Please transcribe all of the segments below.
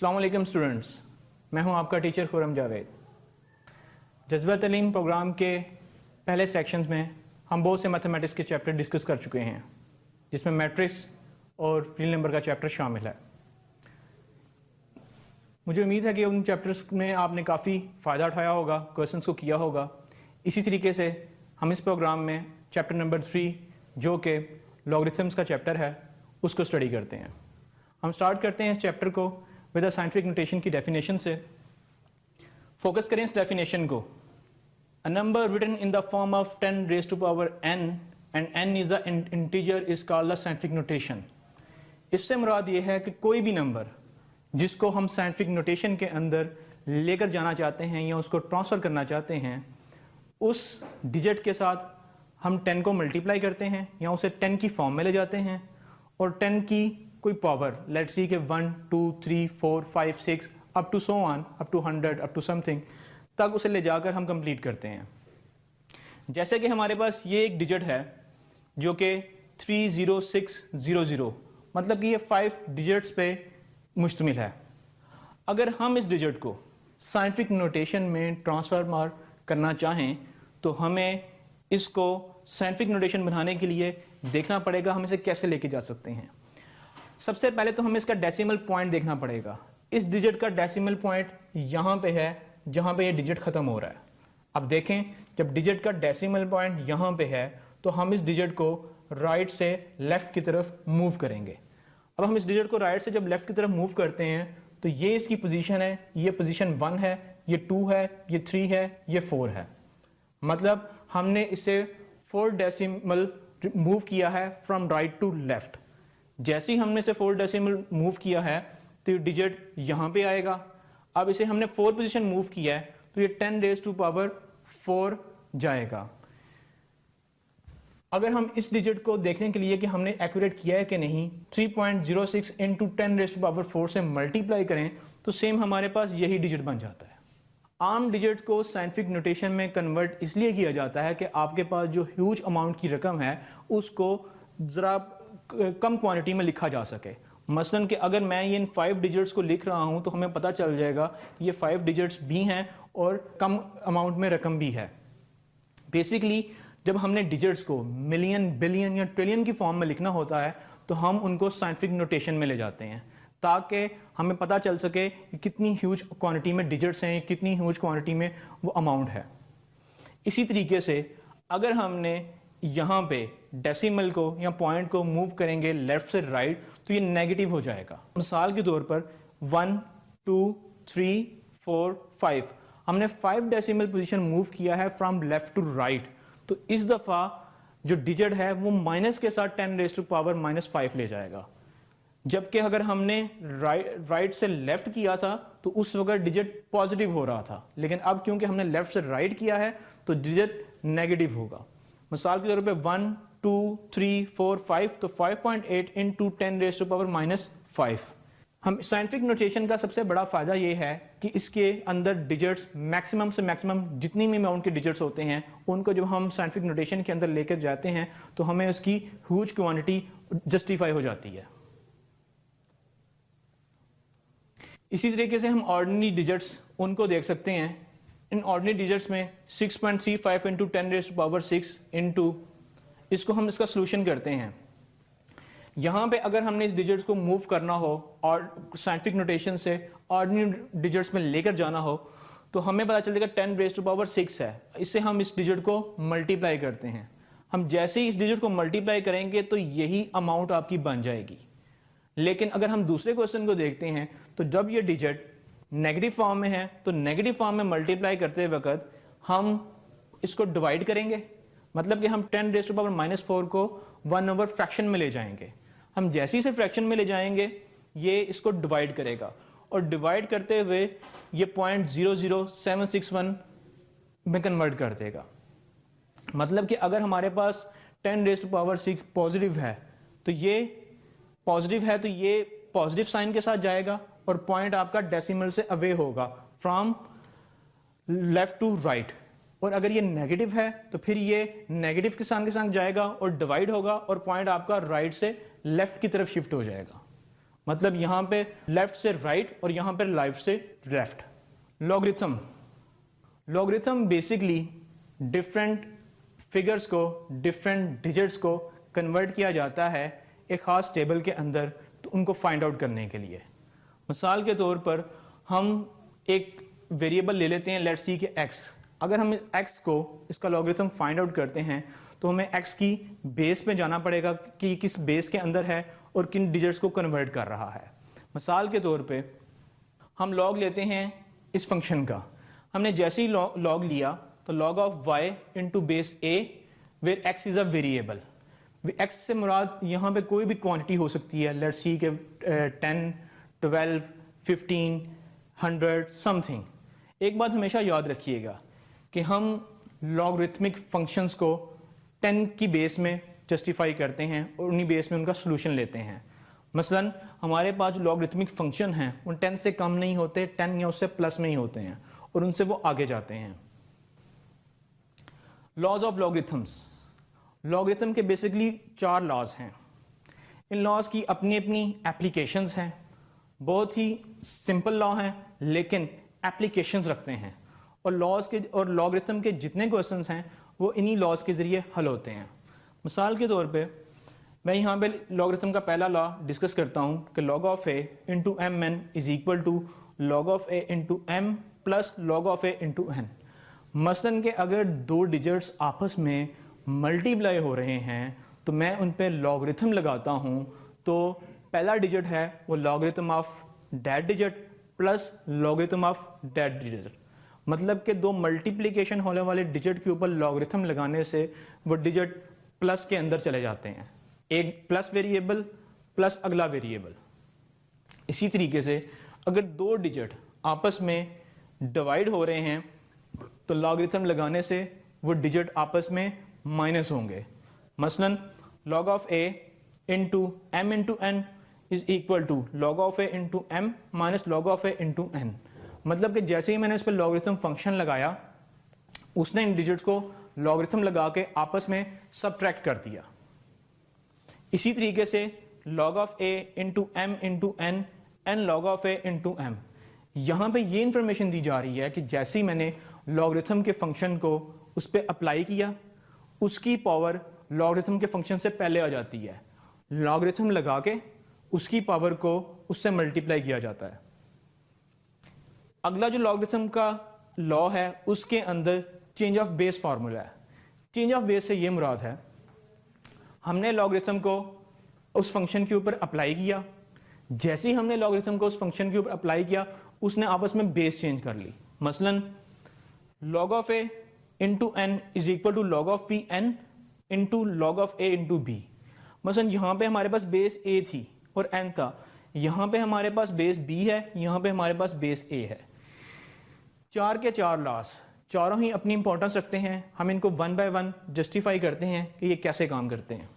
अस्सलाम वालेकुम स्टूडेंट्स, मैं हूं आपका टीचर खुर्रम जावेद। जज्बा तालीम प्रोग्राम के पहले सेक्शंस में हम बहुत से मैथमेटिक्स के चैप्टर डिस्कस कर चुके हैं, जिसमें मैट्रिक्स और रियल नंबर का चैप्टर शामिल है। मुझे उम्मीद है कि उन चैप्टर्स में आपने काफ़ी फ़ायदा उठाया होगा, क्वेश्चंस को किया होगा। इसी तरीके से हम इस प्रोग्राम में चैप्टर नंबर 3 जो कि लॉगरिथम्स का चैप्टर है उसको स्टडी करते हैं। हम स्टार्ट करते हैं इस चैप्टर को विद साइंटिफिक नोटेशन की डेफिनेशन से। फोकस करें इस डेफिनेशन को। A number written in the form of 10 raise to power n and n is a integer is called the scientific notation. इससे मुराद ये है कि कोई भी नंबर जिसको हम साइंटिफिक नोटेशन के अंदर लेकर जाना चाहते हैं या उसको ट्रांसफ़र करना चाहते हैं, उस डिजिट के साथ हम 10 को मल्टीप्लाई करते हैं या उसे 10 की फॉर्म में ले जाते हैं और 10 की कोई पावर, लेट्स सी के 1 2 3 4 5 6 up to so on, up to 100, up to something तक उसे ले जाकर हम कंप्लीट करते हैं। जैसे कि हमारे पास ये एक डिजिट है जो कि 30600, मतलब कि ये 5 डिजिट्स पे मुश्तमिल है। अगर हम इस डिजिट को साइंटिफिक नोटेशन में ट्रांसफॉर्म करना चाहें तो हमें इसको साइंटिफिक नोटेशन बनाने के लिए देखना पड़ेगा हम इसे कैसे लेके जा सकते हैं। सबसे पहले तो हमें इसका डेसिमल पॉइंट देखना पड़ेगा। इस डिजिट का डेसिमल पॉइंट यहाँ पे है जहाँ पे ये डिजिट ख़त्म हो रहा है। अब देखें, जब डिजिट का डेसिमल पॉइंट यहाँ पे है तो हम इस डिजिट को राइट से लेफ़्ट की तरफ मूव करेंगे। अब हम इस डिजिट को राइट से जब लेफ़्ट की तरफ मूव करते हैं तो ये इसकी पोजीशन है, ये पोजीशन 1 है, ये 2 है, ये 3 है, ये 4 है। मतलब हमने इसे 4 डेसिमल मूव किया है फ्रॉम राइट टू लेफ्ट। जैसे ही हमने इसे 4 डेसिमल मूव किया है तो ये डिजिट यहाँ पे आएगा। अब इसे हमने 4 पोजीशन मूव किया है तो ये 10 रेज़ टू पावर 4 जाएगा। अगर हम इस डिजिट को देखने के लिए कि हमने एक्यूरेट किया है कि नहीं, 3.06 इंटू 10 रेज़ टू पावर 4 से मल्टीप्लाई करें तो सेम हमारे पास यही डिजिट बन जाता है। आम डिजिट्स को साइंटिफिक नोटेशन में कन्वर्ट इसलिए किया जाता है कि आपके पास जो ह्यूज अमाउंट की रकम है उसको ज़रा कम क्वांटिटी में लिखा जा सके। मसलन कि अगर मैं ये इन 5 डिजिट्स को लिख रहा हूँ तो हमें पता चल जाएगा ये 5 डिजिट्स भी हैं और कम अमाउंट में रकम भी है। बेसिकली जब हमने डिजिट्स को मिलियन, बिलियन या ट्रिलियन की फॉर्म में लिखना होता है तो हम उनको साइंटिफिक नोटेशन में ले जाते हैं ताकि हमें पता चल सके कि कितनी ह्यूज क्वांटिटी में डिजिट्स हैं, कितनी ह्यूज क्वांटिटी में वो अमाउंट है। इसी तरीके से अगर हमने यहाँ पे डेसिमल को या पॉइंट को मूव करेंगे लेफ्ट से राइट तो ये नेगेटिव हो जाएगा। मिसाल के तौर पर 1 2 3 4 5 हमने 5 डेसिमल पोजीशन मूव किया है फ्रॉम लेफ्ट टू राइट, तो इस दफ़ा जो डिजिट है वो माइनस के साथ 10 रेज़ टू पावर -5 ले जाएगा। जबकि अगर हमने राइट से लेफ्ट किया था तो उस वक्त डिजिट पॉजिटिव हो रहा था, लेकिन अब क्योंकि हमने लेफ्ट से राइट किया है तो डिजिट नेगेटिव होगा। मिसाल के तौर पे 1 2 3 4 5 तो 5.8 इंटू 10 रेज़ टू पावर -5। हम साइंटिफिक नोटेशन का सबसे बड़ा फ़ायदा ये है कि इसके अंदर डिजिट्स मैक्सिमम से मैक्सिमम जितनी भी अमाउंट के डिजिट्स होते हैं उनको जब हम साइंटिफिक नोटेशन के अंदर लेकर जाते हैं तो हमें उसकी ह्यूज क्वांटिटी जस्टिफाई हो जाती है। इसी तरीके से हम ऑर्डिनरी डिजिट्स उनको देख सकते हैं। इन ऑर्डिनरी डिजिट्स में 6.35 into 10 raise to power 6 into इसको हम इसका सोल्यूशन करते हैं। यहाँ पे अगर हमने इस डिजिट्स को मूव करना हो और साइंटिफिक नोटेशन से ऑर्डिनरी डिजिट्स में लेकर जाना हो तो हमें पता चलेगा 10 रेज़ टू पावर 6 है। इससे हम इस डिजिट को मल्टीप्लाई करते हैं। हम जैसे ही इस डिजिट को मल्टीप्लाई करेंगे तो यही अमाउंट आपकी बन जाएगी। लेकिन अगर हम दूसरे क्वेश्चन को देखते हैं तो जब ये डिजिट नेगेटिव फॉर्म में है तो नेगेटिव फॉर्म में मल्टीप्लाई करते वक्त हम इसको डिवाइड करेंगे, मतलब कि हम 10 रेज़ टू पावर -4 को 1 ओवर फ्रैक्शन में ले जाएंगे। हम जैसे ही से फ्रैक्शन में ले जाएंगे ये इसको डिवाइड करेगा और डिवाइड करते हुए ये 0.00761 में कन्वर्ट कर देगा। मतलब कि अगर हमारे पास 10 रेज़ टू पावर 6 पॉजिटिव है तो ये पॉजिटिव साइन के साथ जाएगा और पॉइंट आपका डेसिमल से अवे होगा फ्रॉम लेफ्ट टू राइट। और अगर ये नेगेटिव है तो फिर ये नेगेटिव के साथ जाएगा और डिवाइड होगा और पॉइंट आपका राइट से लेफ्ट की तरफ शिफ्ट हो जाएगा। मतलब यहाँ पे लेफ्ट से राइट और यहाँ पे राइट से left. Logarithm, logarithm basically different figures को, डिफरेंट डिजिट्स को कन्वर्ट किया जाता है एक ख़ास टेबल के अंदर, तो उनको फाइंड आउट करने के लिए। मिसाल के तौर पर हम एक वेरिएबल ले लेते हैं, लेट्स सी कि x। अगर हम x को इसका लॉगरिथम फाइंड आउट करते हैं तो हमें x की बेस पे जाना पड़ेगा कि किस बेस के अंदर है और किन डिजिट्स को कन्वर्ट कर रहा है। मिसाल के तौर पे हम लॉग लेते हैं इस फंक्शन का। हमने जैसे ही लॉग लिया तो log of y into base a where x is a variable. x से मुराद यहाँ पे कोई भी क्वांटिटी हो सकती है, लेट्स सी के 10, 12, 15, 100 समथिंग। एक बात हमेशा याद रखिएगा कि हम लॉगरिथमिक फंक्शंस को 10 की बेस में जस्टिफाई करते हैं और उन्हीं बेस में उनका सोल्यूशन लेते हैं। मसलन हमारे पास जो लॉगरिथमिक फंक्शन हैं वो 10 से कम नहीं होते, 10 या उससे प्लस में ही होते हैं और उनसे वो आगे जाते हैं। लॉज ऑफ लॉगरिथम्स, लॉगरिथम के बेसिकली 4 लॉज हैं। इन लॉज की अपनी अपनी एप्लीकेशंस हैं, बहुत ही सिंपल लॉ हैं लेकिन एप्लीकेशंस रखते हैं, और लॉज के और लॉगरिथम के जितने क्वेश्चंस हैं वो इन्हीं लॉज के ज़रिए हल होते हैं। मिसाल के तौर पे मैं यहाँ पे लॉगरिथम का पहला लॉ डिस्कस करता हूँ कि log of a into M N is equal to log of a into M plus log of a into N. मसलन के अगर 2 डिजिट्स आपस में मल्टीप्लाई हो रहे हैं तो मैं उन पे लॉगरिथम लगाता हूँ, तो पहला डिजिट है वो logarithm of that digit plus logarithm of that digit. मतलब कि 2 मल्टीप्लिकेशन होने वाले डिजिट के ऊपर लॉगरिथम लगाने से वो डिजिट प्लस के अंदर चले जाते हैं, एक प्लस वेरिएबल प्लस अगला वेरिएबल। इसी तरीके से अगर 2 डिजिट आपस में डिवाइड हो रहे हैं तो लॉगरिथम लगाने से वो डिजिट आपस में माइनस होंगे। मसलन log of a into M into N is equal to log of a into M minus log of a into N. मतलब कि जैसे ही मैंने इस पर लॉगरिथम फंक्शन लगाया उसने इन डिजिट्स को लॉगरिथम लगा के आपस में सबट्रैक्ट कर दिया। इसी तरीके से log of a into M into N N log of a into M. यहाँ पे ये इंफॉर्मेशन दी जा रही है कि जैसे ही मैंने लॉगरिथम के फंक्शन को उस पर अप्लाई किया उसकी पावर लॉगरिथम के फंक्शन से पहले आ जाती है, लॉगरिथम लगा के उसकी पावर को उससे मल्टीप्लाई किया जाता है। अगला जो लॉगरिथम का लॉ है उसके अंदर चेंज ऑफ बेस फार्मूला है। चेंज ऑफ बेस से ये मुराद है हमने लॉगरिथम को उस फंक्शन के ऊपर अप्लाई किया, जैसे ही हमने लॉगरिथम को उस फंक्शन के ऊपर अप्लाई किया उसने आपस में बेस चेंज कर ली। मसलन log of a into N is equal to log of P N into log of a into B. मसलन यहाँ पे हमारे पास बेस a थी और n था, यहाँ पे हमारे पास बेस b है, यहाँ पे हमारे पास बेस a है। 4 के 4 लॉस चारों ही अपनी इंपॉर्टेंस रखते हैं, हम इनको 1 बाय 1 जस्टिफाई करते हैं कि ये कैसे काम करते हैं।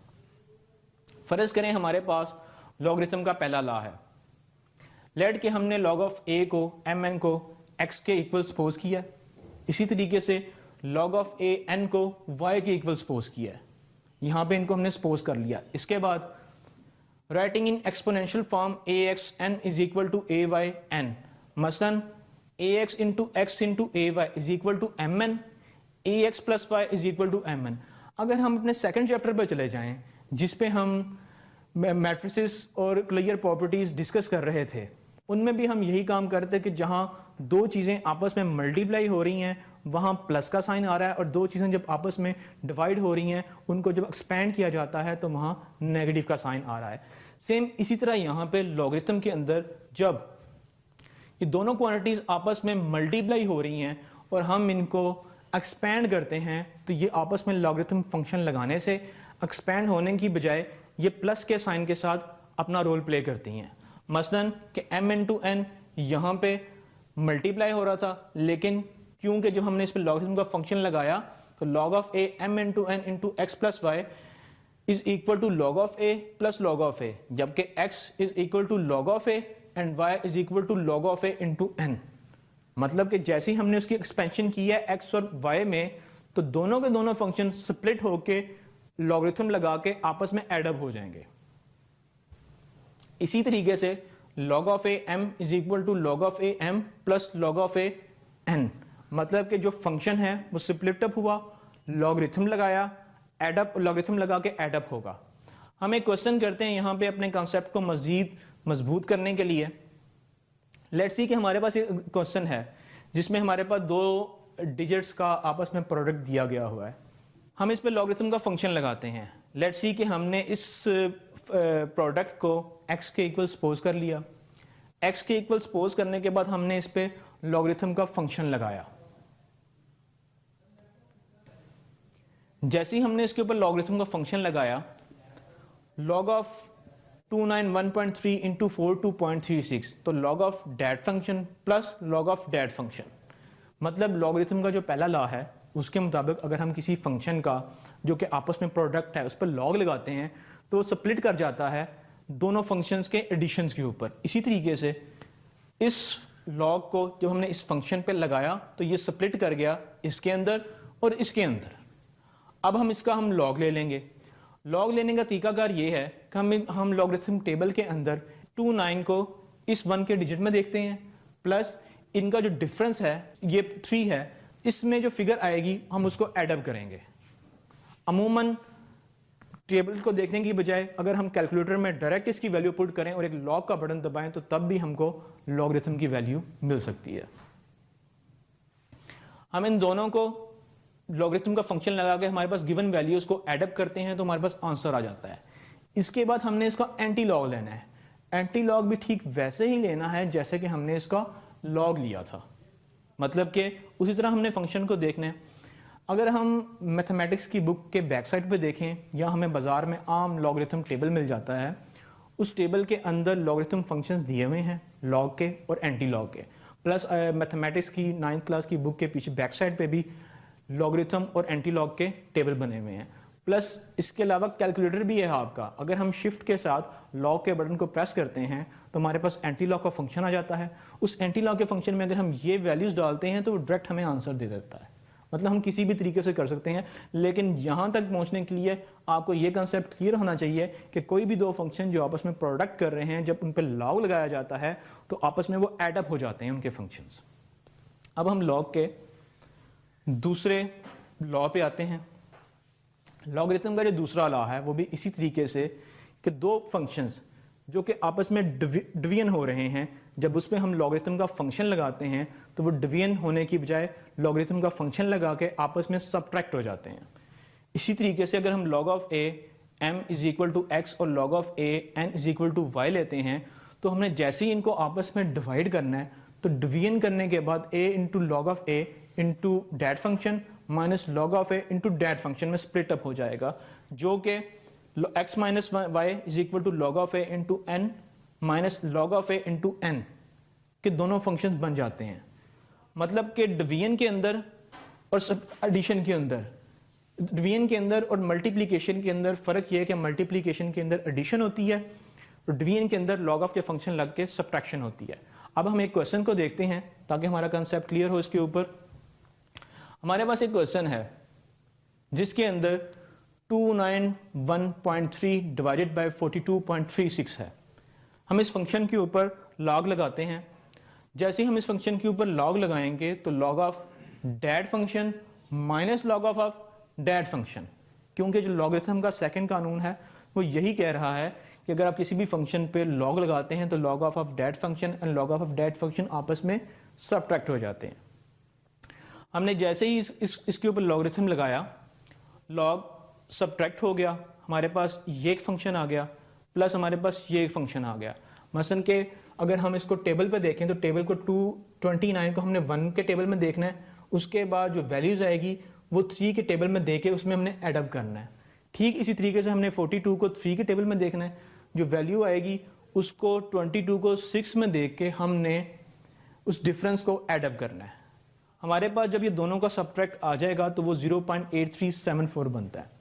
फर्ज करें हमारे पास लॉगरिथम का पहला लॉ है, लेट के हमने log ऑफ a को mn को x के इक्वल सपोज किया, इसी तरीके से log ऑफ a n को y के इक्वल सपोज किया है। यहाँ पे इनको हमने सपोज कर लिया। इसके बाद writing in exponential form ax n is equal to ay n। मसलन ax into x into ay is equal to mn, ax plus y is equal to mn। अगर हम अपने सेकंड चैप्टर पर चले जाएं जिसपे हम मैट्रिसेस और क्लियर प्रॉपर्टीज डिस्कस कर रहे थे, उनमें भी हम यही काम करते कि जहां 2 चीज़ें आपस में मल्टीप्लाई हो रही हैं वहां प्लस का साइन आ रहा है, और 2 चीज़ें जब आपस में डिवाइड हो रही हैं उनको जब एक्सपेंड किया जाता है तो वहां नेगेटिव का साइन आ रहा है। सेम इसी तरह यहाँ पे लॉगरिथम के अंदर जब ये दोनों क्वांटिटीज आपस में मल्टीप्लाई हो रही हैं और हम इनको एक्सपेंड करते हैं तो ये आपस में लॉगरिथम फंक्शन लगाने से एक्सपेंड होने की बजाय ये प्लस के साइन के साथ अपना रोल प्ले करती हैं। मसलन कि m इंटू एन यहाँ पे मल्टीप्लाई हो रहा था, लेकिन क्योंकि जब हमने इस पर लॉगरिथम का फंक्शन लगाया तो log of a m into N into X plus Y is equal to log of a plus log of a, जबकि x is equal to log of a and y is equal to log of a into N. मतलब कि जैसे ही हमने उसकी expansion की है x और y में तो दोनों के दोनों फंक्शन स्प्लिट होके लॉगरिथम लगा के आपस में एडअप हो जाएंगे। इसी तरीके से log of A M is equal to log of A M plus log of A N, मतलब कि जो फंक्शन है वो स्प्लिट अप हुआ, लॉगरिथम लगाया, एडअप, लॉगरिथम लगा के एडअप होगा। हम एक क्वेश्चन करते हैं यहाँ पे अपने कॉन्सेप्ट को मजीद मजबूत करने के लिए। लेट्स सी कि हमारे पास एक क्वेश्चन है जिसमें हमारे पास दो डिजिट्स का आपस में प्रोडक्ट दिया गया हुआ है। हम इस पे लॉगरिथम का फंक्शन लगाते हैं। लेट्स सी कि हमने इस प्रोडक्ट को x के इक्वल सपोज कर लिया। x के इक्वल सपोज करने के बाद हमने इस पे लॉगरिथम का फंक्शन लगाया। जैसे ही हमने इसके ऊपर लॉगरिथम का फंक्शन लगाया, log ऑफ 291.3 इंटू 42.36, तो log of that function plus log of that function, मतलब लॉगरिथम का जो पहला लॉ है उसके मुताबिक अगर हम किसी फंक्शन का जो कि आपस में प्रोडक्ट है उस पर लॉग लगाते हैं तो स्प्लिट कर जाता है दोनों फंक्शंस के एडिशंस के ऊपर। इसी तरीके से इस लॉग को जब हमने इस फंक्शन पे लगाया तो ये स्प्लिट कर गया इसके अंदर और इसके अंदर। अब हम इसका लॉग ले लेंगे। लॉग लेने का तरीकाकार ये है कि हम लॉगरिथम टेबल के अंदर 29 को इस 1 के डिजिट में देखते हैं, प्लस इनका जो डिफरेंस है ये 3 है, इसमें जो फिगर आएगी हम उसको एडअप करेंगे। अमूमन टेबल को देखने की बजाय अगर हम कैलकुलेटर में डायरेक्ट इसकी वैल्यू पुट करें और एक लॉग का बटन दबाएं तो तब भी हमको लॉगरिथम की वैल्यू मिल सकती है। हम इन दोनों को लॉगरिथम का फंक्शन लगा के हमारे पास गिवन वैल्यूज को एडअप करते हैं तो हमारे पास आंसर आ जाता है। इसके बाद हमने इसका एंटी लॉग लेना है। एंटी लॉग भी ठीक वैसे ही लेना है जैसे कि हमने इसका लॉग लिया था, मतलब कि उसी तरह हमने फंक्शन को देखना है। अगर हम मैथमेटिक्स की बुक के बैक साइड पे देखें या हमें बाजार में आम लॉगरिथम टेबल मिल जाता है, उस टेबल के अंदर लॉगरिथम फंक्शंस दिए हुए हैं लॉग के और एंटी लॉग के, प्लस मैथमेटिक्स की 9th क्लास की बुक के पीछे बैक साइड पे भी लॉगरिथम और एंटी लॉग के टेबल बने हुए हैं। प्लस इसके अलावा कैलकुलेटर भी है आपका। अगर हम शिफ्ट के साथ लॉग के बटन को प्रेस करते हैं तो हमारे पास एंटी लॉग का फंक्शन आ जाता है। उस एंटी लॉग के फंक्शन में अगर हम ये वैल्यूज डालते हैं तो वो डायरेक्ट हमें आंसर दे देता है। मतलब हम किसी भी तरीके से कर सकते हैं, लेकिन यहाँ तक पहुँचने के लिए आपको ये कंसेप्ट क्लियर होना चाहिए कि कोई भी दो फंक्शन जो आपस में प्रोडक्ट कर रहे हैं, जब उन पर लॉग लगाया जाता है तो आपस में वो एडअप हो जाते हैं उनके फंक्शंस। अब हम लॉग के दूसरे लॉ पे आते हैं। लॉगरिथम का जो दूसरा लॉ है वो भी इसी तरीके से कि दो फंक्शंस जो कि आपस में डिवीजन हो रहे हैं, जब उस पर हम लॉगरिथम का फंक्शन लगाते हैं तो वो डिवीजन होने की बजाय लॉगरिथम का फंक्शन लगा के आपस में सबट्रैक्ट हो जाते हैं। इसी तरीके से अगर हम log of A M is equal to X और log of A N is equal to Y लेते हैं तो हमने जैसे ही इनको आपस में डिवाइड करना है तो डिवीजन करने के बाद a into log of A into that function minus log of A into that function में स्प्लिट अप हो जाएगा, जो कि x minus Y is equal to log of A into N minus log of A into N के दोनों functions बन जाते हैं। मतलब कि डिवीजन के अंदर और एडिशन के अंदर, डिवीजन के अंदर और मल्टीप्लिकेशन के अंदर फ़र्क यह है कि मल्टीप्लिकेशन के अंदर एडिशन होती है और डिवीजन के अंदर log ऑफ के फंक्शन लग के सब्ट्रैक्शन होती है। अब हम एक क्वेश्चन को देखते हैं ताकि हमारा कंसेप्ट क्लियर हो। इसके ऊपर हमारे पास एक क्वेश्चन है जिसके अंदर 291.3 डिवाइडेड बाय 42.36 है। हम इस फंक्शन के ऊपर log लगाते हैं। जैसे ही हम इस फंक्शन के ऊपर log लगाएंगे तो log of that function minus log of that function, क्योंकि जो लॉगरिथम का सेकंड कानून है वो यही कह रहा है कि अगर आप किसी भी फंक्शन पे log लगाते हैं तो log of that function and log of that function आपस में सबट्रैक्ट हो जाते हैं। हमने जैसे ही इसके ऊपर लॉगरिथम लगाया, log सबट्रैक्ट हो गया, हमारे पास ये एक फंक्शन आ गया प्लस हमारे पास ये एक फंक्शन आ गया। मसलन के अगर हम इसको टेबल पे देखें तो टेबल को 229 को हमने 1 के टेबल में देखना है, उसके बाद जो वैल्यूज आएगी वो 3 के टेबल में देके उसमें हमने एडअप करना है। ठीक इसी तरीके से हमने 42 को 3 के टेबल में देखना है, जो वैल्यू आएगी उसको 22 को 6 में देख के हमने उस डिफरेंस को एडअप करना है। हमारे पास जब ये दोनों का सबट्रैक्ट आ जाएगा तो वो 0.8374 बनता है।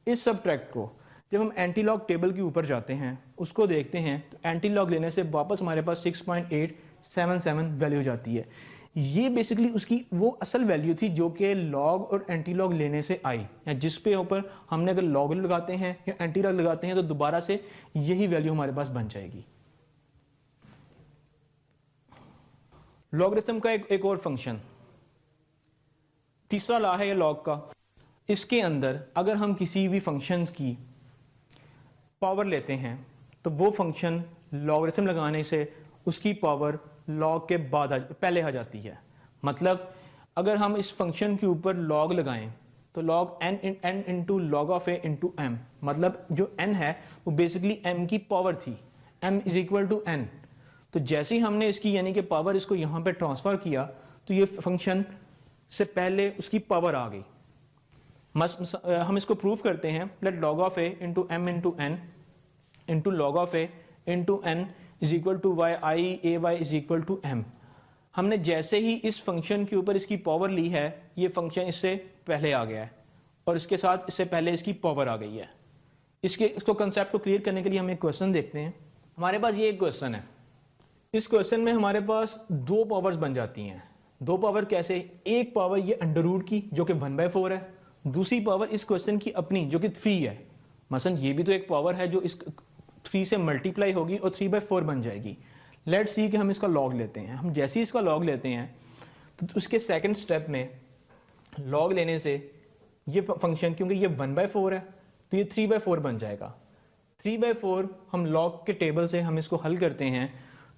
इस सबट्रैक्ट को जब हम एंटी लॉग टेबल के ऊपर जाते हैं उसको देखते हैं तो एंटी लॉग लेने से वापस हमारे पास 6.877 वैल्यू जाती है। ये बेसिकली उसकी वो असल वैल्यू थी जो कि लॉग और एंटी लॉग लेने से आई, या जिस पे ऊपर हमने अगर लॉग लगाते हैं या एंटी लॉग लगाते हैं तो दोबारा से यही वैल्यू हमारे पास बन जाएगी। लॉगरिथम का एक और फंक्शन, तीसरा लॉ है ये लॉग का। इसके अंदर अगर हम किसी भी फंक्शन की पावर लेते हैं तो वो फंक्शन लॉगरिथम लगाने से उसकी पावर लॉग के बाद पहले आ जाती है। मतलब अगर हम इस फंक्शन के ऊपर लॉग लगाएं तो log n into log of A into M, मतलब जो n है वो बेसिकली m की पावर थी, m is equal to n। तो जैसे ही हमने इसकी यानी कि पावर इसको यहाँ पे ट्रांसफ़र किया तो ये फंक्शन से पहले उसकी पावर आ गई। हम इसको प्रूव करते हैं, let log of A into M into N into log of A into N is equal to Y I A Y is equal to M. हमने जैसे ही इस फंक्शन के ऊपर इसकी पावर ली है, ये फंक्शन इससे पहले आ गया है और इसके साथ इससे पहले इसकी पावर आ गई है। इसको कंसेप्ट को क्लियर करने के लिए हम एक क्वेश्चन देखते हैं। हमारे पास ये एक क्वेश्चन है, इस क्वेश्चन में हमारे पास दो पावर्स बन जाती हैं। दो पावर कैसे? एक पावर ये अंडर रूट की जो कि 1/4 है, दूसरी पावर इस क्वेश्चन की अपनी जो कि 3 है। मसलन ये भी तो एक पावर है जो इस 3 से मल्टीप्लाई होगी और 3/4 बन जाएगी। लेट्स सी कि हम इसका लॉग लेते हैं। हम जैसे ही इसका लॉग लेते हैं तो उसके सेकंड स्टेप में लॉग लेने से ये फंक्शन, क्योंकि ये 1/4 है तो ये 3/4 बन जाएगा। 3/4 हम लॉग के टेबल से हम इसको हल करते हैं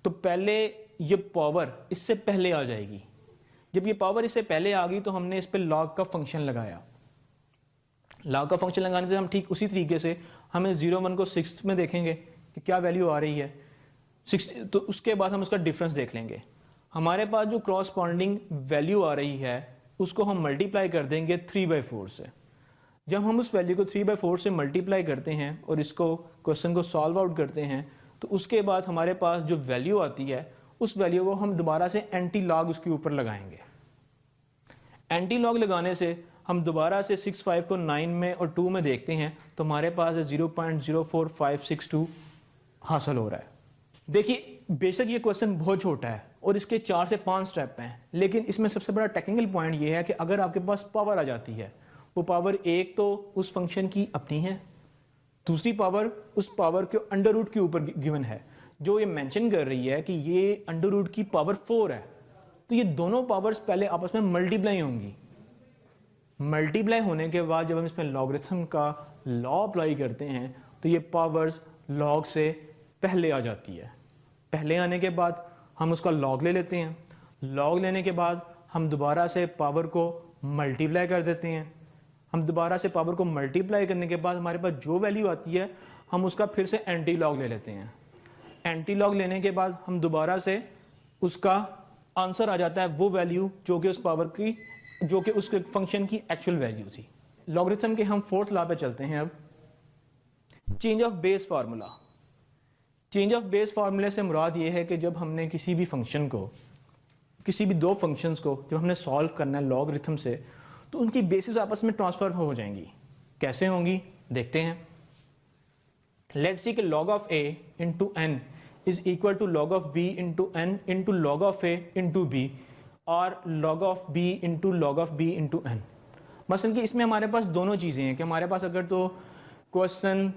तो पहले ये पावर इससे पहले आ जाएगी। जब ये पावर इससे पहले आ गई तो हमने इस पर लॉग का फंक्शन लगाया। लॉग का फंक्शन लगाने से हम ठीक उसी तरीके से हमें 0 1 को 6 में देखेंगे कि क्या वैल्यू आ रही है 6, तो उसके बाद हम उसका डिफरेंस देख लेंगे। हमारे पास जो क्रॉसपॉन्डिंग वैल्यू आ रही है उसको हम मल्टीप्लाई कर देंगे 3/4 से। जब हम उस वैल्यू को 3/4 से मल्टीप्लाई करते हैं और इसको क्वेश्चन को सॉल्व आउट करते हैं तो उसके बाद हमारे पास जो वैल्यू आती है उस वैल्यू को हम दोबारा से एंटी लॉग उसके ऊपर लगाएंगे। एंटी लॉग लगाने से हम दोबारा से 6 5 को 9 में और 2 में देखते हैं तो हमारे पास 0.04562 हासिल हो रहा है। देखिए बेशक ये क्वेश्चन बहुत छोटा है और इसके 4 से 5 स्टेप हैं, लेकिन इसमें सबसे बड़ा टेक्निकल पॉइंट ये है कि अगर आपके पास पावर आ जाती है, वो पावर एक तो उस फंक्शन की अपनी है, दूसरी पावर उस पावर के अंडर रूट के ऊपर गिवन है जो ये मेंशन कर रही है कि ये अंडर रूट की पावर 4 है। तो ये दोनों पावर्स पहले आपस में मल्टीप्लाई होंगी। मल्टीप्लाई होने के बाद जब हम इसमें लॉगरिथम का लॉ अप्लाई करते हैं तो ये पावर्स लॉग से पहले आ जाती है। पहले आने के बाद हम उसका लॉग ले लेते हैं। लॉग लेने के बाद हम दोबारा से पावर को मल्टीप्लाई कर देते हैं। हम दोबारा से पावर को मल्टीप्लाई करने के बाद हमारे पास जो वैल्यू आती है हम उसका फिर से एंटी लॉग ले लेते हैं। एंटी लॉग लेने के बाद हम दोबारा से उसका आंसर आ जाता है वो वैल्यू जो कि उस पावर की, जो कि उस फंक्शन की एक्चुअल वैल्यू थी। लॉगरिथम के हम फोर्थ लॉ पे चलते हैं। अब change of base formula. Change of base फार्मूले से मुराद ये है कि जब हमने किसी भी फंक्शन को, किसी भी दो फंक्शंस को जब हमने सॉल्व करना है लॉगरिथम से तो उनकी बेसिस आपस में ट्रांसफर हो जाएंगी। कैसे होंगी देखते हैं। लेट्स सी कि log of a into N is equal to log of b into N into log of a into b और log of b into log of b into N. मसलन कि इसमें हमारे पास दोनों चीज़ें हैं कि हमारे पास अगर तो क्वेश्चन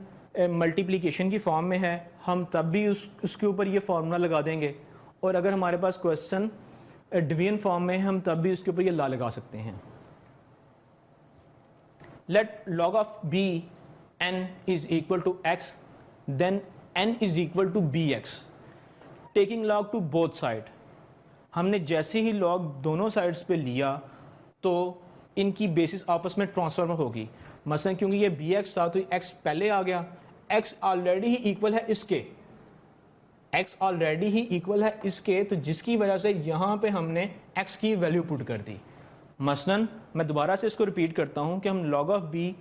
मल्टीप्लिकेशन की फॉर्म में है हम तब भी उसके ऊपर ये फार्मूला लगा देंगे, और अगर हमारे पास क्वेश्चन डिवीजन फॉर्म में है हम तब भी उसके ऊपर ये ला लगा सकते हैं। Let log of b n is equal to x, then n is equal to bx, taking log to both side। हमने जैसे ही log दोनों साइड्स पे लिया तो इनकी बेसिस आपस में ट्रांसफर होगी। मसलन क्योंकि ये bx था तो x पहले आ गया, x ऑलरेडी ही इक्वल है इसके, x ऑलरेडी ही इक्वल है इसके, तो जिसकी वजह से यहाँ पे हमने x की वैल्यू पुट कर दी। मसलन मैं दोबारा से इसको रिपीट करता हूँ कि हम log of b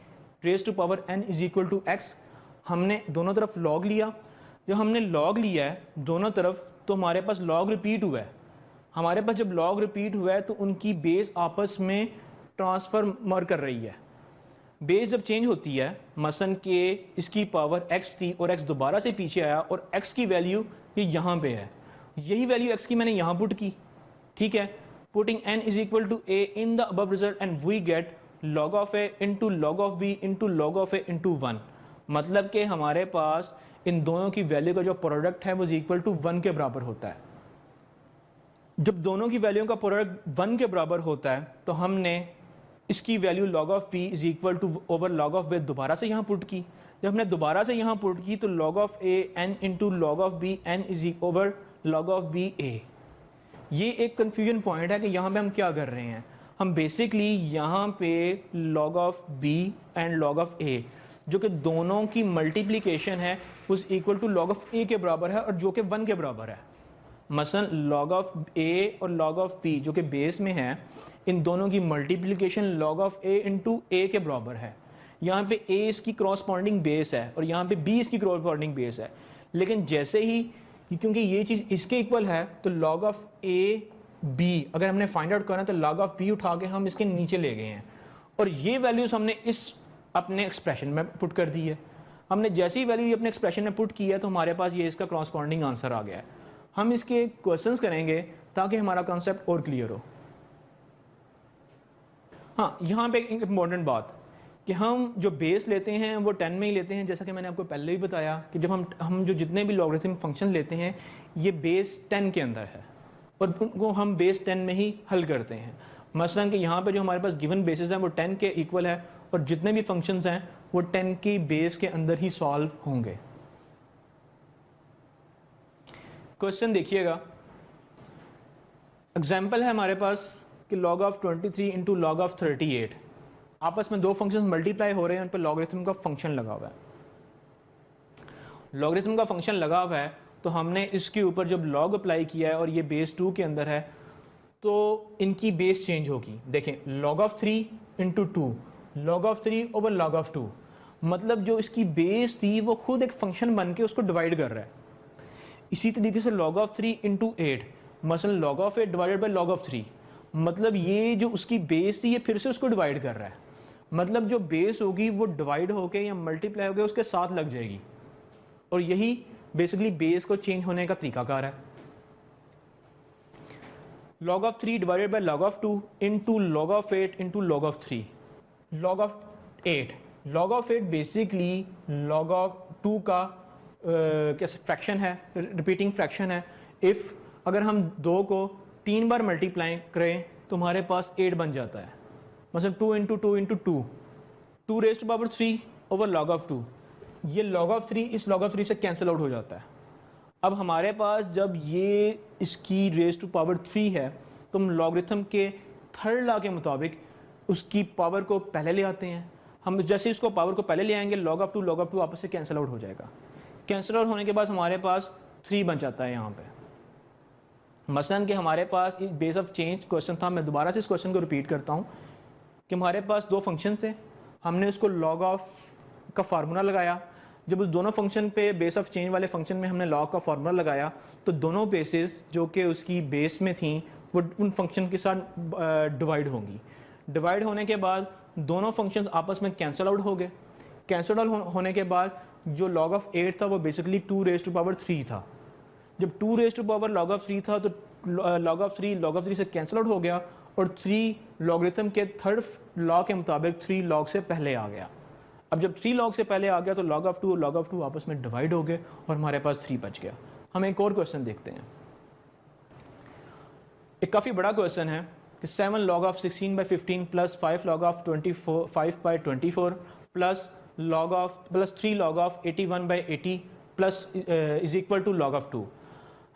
raise to power n is equal to x, हमने दोनों तरफ log लिया। जब हमने log लिया है दोनों तरफ तो हमारे पास log रिपीट हुआ है। हमारे पास जब log रिपीट हुआ है तो उनकी बेस आपस में ट्रांसफर कर रही है। बेस जब चेंज होती है, मसलन कि इसकी पावर x थी और x दोबारा से पीछे आया और x की वैल्यू ये यहाँ पे है, यही वैल्यू x की मैंने यहाँ पुट की, ठीक है। Putting n is equal to a in the above result and we get log of a into log of b into log of a into 1। मतलब कि हमारे पास इन दोनों की वैल्यू का जो प्रोडक्ट है वो इक्वल टू 1 के बराबर होता है। जब दोनों की वैल्यू का प्रोडक्ट 1 के बराबर होता है तो हमने इसकी value log of p is equal to over log of b दोबारा से यहाँ पुट की। जब हमने दोबारा से यहाँ पुट की तो log of a n into log of b n is over log of b a। ये एक कन्फ्यूजन पॉइंट है कि यहाँ पे हम क्या कर रहे हैं। हम बेसिकली यहाँ पे log of b and log of a जो कि दोनों की मल्टीप्लिकेशन है उस equal to log of a के बराबर है और जो कि 1 के बराबर है। मसलन log ऑफ a और log ऑफ p जो कि बेस में है, इन दोनों की multiplication log of a into a के बराबर है। यहाँ पे a इसकी क्रॉसपॉन्डिंग बेस है और यहाँ पे b इसकी क्रॉसपॉन्डिंग बेस है। लेकिन जैसे ही क्योंकि ये चीज़ इसके इक्वल है तो log ऑफ a b अगर हमने फाइंड आउट करना तो log ऑफ b उठा के हम इसके नीचे ले गए हैं और ये वैल्यूज हमने इस अपने एक्सप्रेशन में पुट कर दी है। हमने जैसी ही वैल्यू अपने एक्सप्रेशन में पुट किया है तो हमारे पास ये इसका क्रॉसपॉन्डिंग आंसर आ गया है। हम इसके क्वेश्चंस करेंगे ताकि हमारा कॉन्सेप्ट और क्लियर हो। हाँ, यहाँ पे एक इम्पॉर्टेंट बात कि हम जो बेस लेते हैं वो 10 में ही लेते हैं। जैसा कि मैंने आपको पहले भी बताया कि जब हम जो जितने भी लॉगरिथम फंक्शन लेते हैं ये बेस 10 के अंदर है और उनको हम बेस 10 में ही हल करते हैं। मसलन कि यहाँ पे जो हमारे पास गिवन बेसिस हैं वो 10 के इक्वल है और जितने भी फंक्शंस हैं वो 10 की बेस के अंदर ही सॉल्व होंगे। क्वेश्चन देखिएगा, एग्जाम्पल है हमारे पास कि log of 23 into log of 38 आपस में दो फंक्शंस मल्टीप्लाई हो रहे हैं, उन पर लॉगरिथम का फंक्शन लगा हुआ है। लॉगरिथम का फंक्शन लगा हुआ है तो हमने इसके ऊपर जब log अप्लाई किया है और ये बेस 2 के अंदर है तो इनकी बेस चेंज होगी। देखें log of 3 into 2 log of 3 over log of 2, मतलब जो इसकी बेस थी वो खुद एक फंक्शन बन के उसको डिवाइड कर रहा है। इसी तरीके से log ऑफ 3 इंटू 8 मसलन log of 8 divided by log of 3, मतलब ये जो उसकी बेस थी ये फिर से उसको डिवाइड कर रहा है। मतलब जो बेस होगी वो डिवाइड होके या मल्टीप्लाई होके उसके साथ लग जाएगी और यही बेसिकली बेस को चेंज होने का तरीकाकार है। log of 3 divided by log of 2 into log of 8 into log of 3। log of 8 basically log of 2 का कैसे फ्रैक्शन है, रिपीटिंग फ्रैक्शन है। इफ़ अगर हम 2 को 3 बार मल्टीप्लाई करें तो हमारे पास 8 बन जाता है। मतलब 2 into 2 into 2 raise to power 3 over log of 2। ये log ऑफ 3 इस log ऑफ 3 से कैंसिल आउट हो जाता है। अब हमारे पास जब ये इसकी रेज़ टू पावर 3 है तो हम लॉगरिथम के थर्ड लॉ के मुताबिक उसकी पावर को पहले ले आते हैं। हम जैसे इसको पावर को पहले ले आएंगे log ऑफ 2 आपस से कैंसिल आउट हो जाएगा। कैंसिल आउट होने के बाद हमारे पास 3 बन जाता है यहाँ पे। मसलन कि हमारे पास बेस ऑफ चेंज क्वेश्चन था, मैं दोबारा से इस क्वेश्चन को रिपीट करता हूँ कि हमारे पास दो फंक्शन थे, हमने उसको log ऑफ का फार्मूला लगाया। जब उस दोनों फंक्शन पे बेस ऑफ चेंज वाले फंक्शन में हमने log का फार्मूला लगाया तो दोनों बेसिस जो कि उसकी बेस में थी वो उन फंक्शन के साथ डिवाइड होंगी। डिवाइड होने के बाद दोनों फंक्शंस आपस में कैंसिल आउट हो गए। कैंसिल आउट होने के बाद जो log ऑफ 8 था वो बेसिकली 2 रेज़ टू पावर 3 था। जब 2 raise to power log of 3 था तो log ऑफ 3 से कैंसिल आउट हो गया और 3 लॉगरिथम के थर्ड लॉ के मुताबिक 3 log से पहले आ गया। अब जब 3 log से पहले आ गया तो log ऑफ 2 और log ऑफ 2 आपस में डिवाइड हो गए और हमारे पास 3 बच गया। हम एक और क्वेश्चन देखते हैं। एक काफ़ी बड़ा क्वेश्चन है कि 7 log of 16 by 15 plus 5 log of 5 by 24 plus 3 log of 81 by 80 plus is equal to log of 2।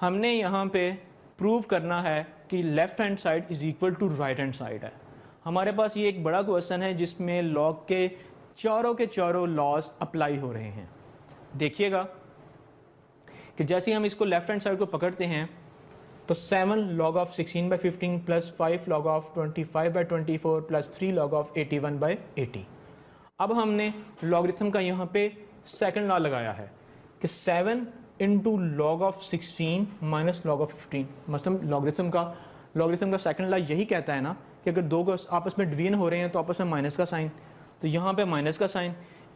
हमने यहाँ पे प्रूव करना है कि left hand side is equal to right hand side है। हमारे पास ये एक बड़ा क्वेश्चन है जिसमें लॉग के चारों लॉज अप्लाई हो रहे हैं। देखिएगा कि जैसे हम इसको लेफ्ट हैंड साइड को पकड़ते हैं तो 7 log of 16 by 15 plus 5 log of 25 by 24 plus 3 log of 81 by 80। अब हमने लॉगरिथम का यहाँ पे सेकंड लॉ लगाया है कि 7 into log of 16 minus log of 15। मतलब लॉगरिथम का सेकंड लॉ यही कहता है ना कि अगर दो को आपस में डिवीजन हो रहे हैं तो आपस में माइनस का साइन, तो यहाँ पे माइनस का साइन।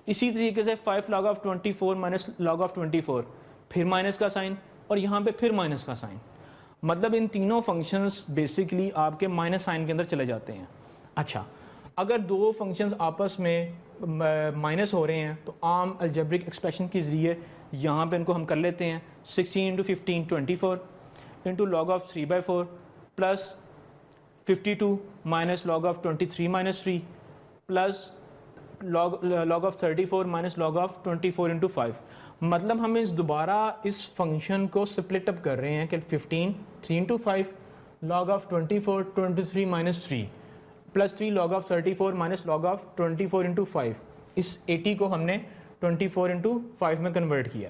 इसी तरीके से 5 log of 24 minus log of 24 फिर माइनस का साइन और यहाँ पे फिर माइनस का साइन। मतलब इन तीनों फंक्शंस बेसिकली आपके माइनस साइन के अंदर चले जाते हैं। अच्छा, अगर दो फंक्शंस आपस में माइनस हो रहे हैं तो आम अलजेब्रिक एक्सप्रेशन के ज़रिए यहाँ पे इनको हम कर लेते हैं। 16 into 15 24 into log of 3/4 plus 52 minus log of 23 minus 3 plus log of 34 minus log of 24 into 5। मतलब हम दोबारा इस फंक्शन को स्प्लिट अप कर रहे हैं कि 15 3 into 5 log of 24 23 minus 3 plus 3 log of 34 minus log of 24 into 5। इस 80 को हमने 24 इंटू 5 में कन्वर्ट किया।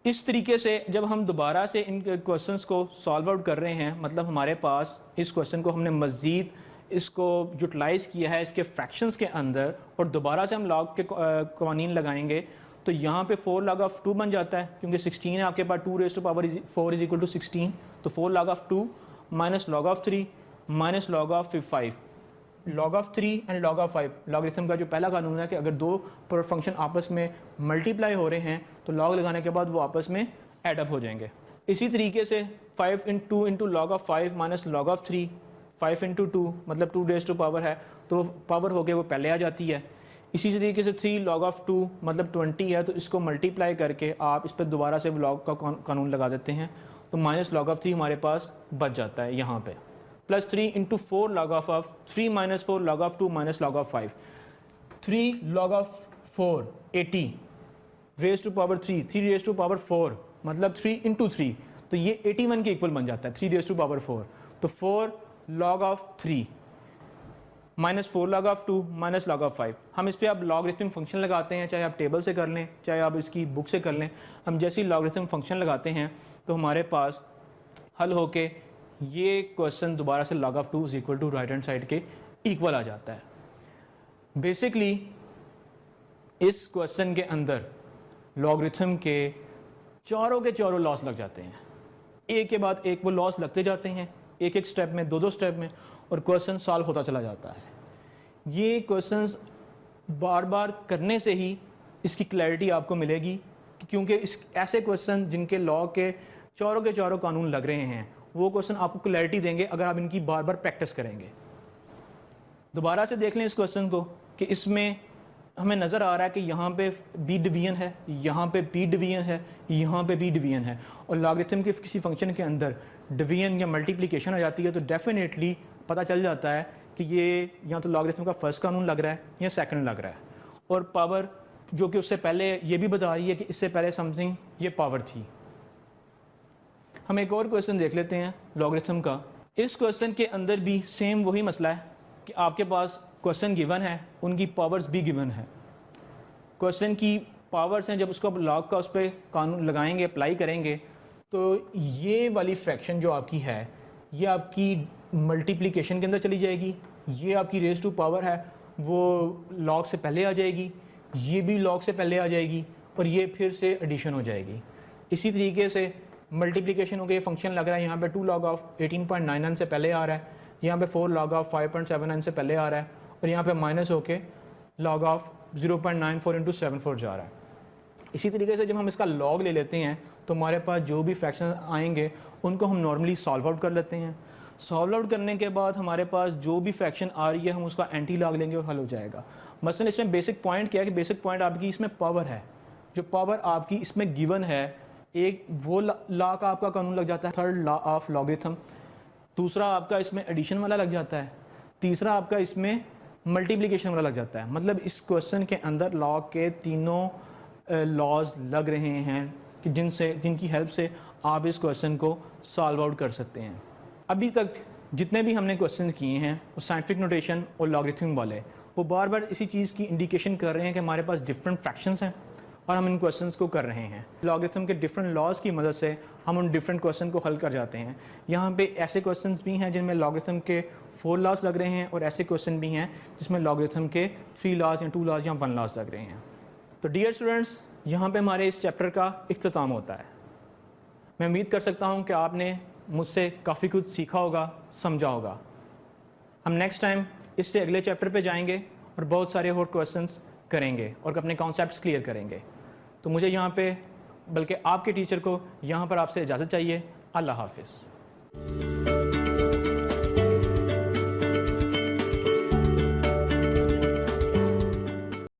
इस तरीके से जब हम दोबारा से इन क्वेश्चंस को सॉल्व आउट कर रहे हैं, मतलब हमारे पास इस क्वेश्चन को हमने मज़ीद इसको यूटिलाइज़ किया है इसके फ्रैक्शंस के अंदर, और दोबारा से हम लॉग के कवानीन लगाएंगे तो यहाँ पे 4 log of 2 बन जाता है, क्योंकि 16 है आपके पास, 2 raised to power 4 is equal to 16, तो 4 log of 2 minus log of 3 minus log of 5। log of 3 and log of 5, logarithm का जो पहला कानून है कि अगर दो फंक्शन आपस में मल्टीप्लाई हो रहे हैं तो लॉग लगाने के बाद वो आपस में एड अप हो जाएंगे। इसी तरीके से 5 into log of 5 minus log of 3, 5 into 2 मतलब 2 raised to power है तो पावर हो के वो पहले आ जाती है। इसी तरीके से 3 log of 2 मतलब 20 है, तो इसको मल्टीप्लाई करके आप इस पर दोबारा से log का कानून लगा देते हैं, तो माइनस log of 3 हमारे पास बच जाता है यहाँ पे, plus 3 into 4 log of 3 minus 4 log of 2 minus log of 5। 3 log of 4 80 raise to power 3 raise to power 4 मतलब 3 इंटू 3, तो ये 81 के इक्वल बन जाता है 3 रेज टू पावर 4। तो 4 log of 3 minus 4 log of 2 minus log of 5। हम इस पर आप लॉगरिथमिक फंक्शन लगाते हैं, चाहे आप टेबल से कर लें चाहे आप इसकी बुक से कर लें। हम जैसे ही लॉगरिथमिक फंक्शन लगाते हैं तो हमारे पास हल होके ये क्वेश्चन दोबारा से log of 2 is equal to right hand side के इक्वल आ जाता है। बेसिकली इस क्वेश्चन के अंदर लॉगरिथम के चारों लॉस लग जाते हैं, एक के बाद एक वो लॉस लगते जाते हैं, एक एक स्टेप में, दो स्टेप में, और क्वेश्चन सॉल्व होता चला जाता है। ये क्वेश्चंस बार बार करने से ही इसकी क्लैरिटी आपको मिलेगी, क्योंकि इस ऐसे क्वेश्चन जिनके लॉ के चारों कानून लग रहे हैं वो क्वेश्चन आपको क्लैरिटी देंगे अगर आप इनकी बार बार प्रैक्टिस करेंगे। दोबारा से देख लें इस क्वेश्चन को कि इसमें हमें नज़र आ रहा है कि यहाँ पे बी डिवीजन है, यहाँ पे बी डिवीजन है, यहाँ पे बी डिवीजन है, और लॉगरिथम के किसी फंक्शन के अंदर डिवीजन या मल्टीप्लिकेशन आ जाती है तो डेफिनेटली पता चल जाता है कि ये या तो लॉगरिथम का फर्स्ट कानून लग रहा है या सेकंड लग रहा है, और पावर जो कि उससे पहले ये भी बता रही है कि इससे पहले समथिंग ये पावर थी। हम एक और क्वेश्चन देख लेते हैं लॉगरिथम का। इस क्वेश्चन के अंदर भी सेम वही मसला है कि आपके पास क्वेश्चन गिवन है, उनकी पावर्स भी गिवन है। क्वेश्चन की पावर्स हैं, जब उसको आप लॉग का उस पर कानून लगाएंगे, अप्लाई करेंगे, तो ये वाली फ्रैक्शन जो आपकी है ये आपकी मल्टीप्लिकेशन के अंदर चली जाएगी, ये आपकी रेज टू पावर है वो लॉग से पहले आ जाएगी, ये भी लॉग से पहले आ जाएगी, और ये फिर से एडिशन हो जाएगी। इसी तरीके से मल्टीप्लिकेशन हो गया, फंक्शन लग रहा है यहाँ पे 2 log of 18.99 से पहले आ रहा है, यहाँ पे 4 log of 5.79 से पहले आ रहा है, और यहाँ पे माइनस होके log of 0.94 इंटू 74 जा रहा है। इसी तरीके से जब हम इसका लॉग ले लेते हैं तो हमारे पास जो भी फ्रैक्शन आएंगे उनको हम नॉर्मली सॉल्व आउट कर लेते हैं। सॉल्व आउट करने के बाद हमारे पास जो भी फ्रैक्शन आ रही है हम उसका एंटी लॉग लेंगे और हल हो जाएगा। मसलन इसमें बेसिक पॉइंट क्या है कि बेसिक पॉइंट आपकी इसमें पावर है, जो पावर आपकी इसमें गिवन है, एक वो लॉ का आपका कानून लग जाता है, थर्ड लॉ ऑफ लॉगरिथम, दूसरा आपका इसमें एडिशन वाला लग जाता है, तीसरा आपका इसमें मल्टीप्लिकेशन वाला लग जाता है। मतलब इस क्वेश्चन के अंदर लॉ के तीनों लॉज लग रहे हैं कि जिनकी हेल्प से आप इस क्वेश्चन को सॉल्व आउट कर सकते हैं। अभी तक जितने भी हमने क्वेश्चन किए हैं वो साइंटिफिक नोटेशन और लॉगरिथम वाले, वो बार बार इसी चीज़ की इंडिकेशन कर रहे हैं कि हमारे पास डिफरेंट फ्रैक्शंस हैं और हम इन क्वेश्चंस को कर रहे हैं। लॉगरिथम के डिफरेंट लॉज की मदद से हम उन डिफरेंट क्वेश्चन को हल कर जाते हैं। यहाँ पे ऐसे क्वेश्चंस भी हैं जिनमें लॉगरिथम के 4 लॉज लग रहे हैं, और ऐसे क्वेश्चन भी हैं जिसमें लॉगरिथम के 3 लॉज या 2 लॉज या 1 लॉज लग रहे हैं। तो डियर स्टूडेंट्स, यहाँ पे हमारे इस चैप्टर का इख्तिताम होता है। मैं उम्मीद कर सकता हूँ कि आपने मुझसे काफ़ी कुछ सीखा होगा, समझा होगा। हम नेक्स्ट टाइम इससे अगले चैप्टर पे जाएंगे और बहुत सारे और क्वेश्चंस करेंगे और अपने कॉन्सेप्ट्स क्लियर करेंगे। तो मुझे यहाँ पे, बल्कि आपके टीचर को यहाँ पर आपसे इजाज़त चाहिए। अल्लाह हाफिज़।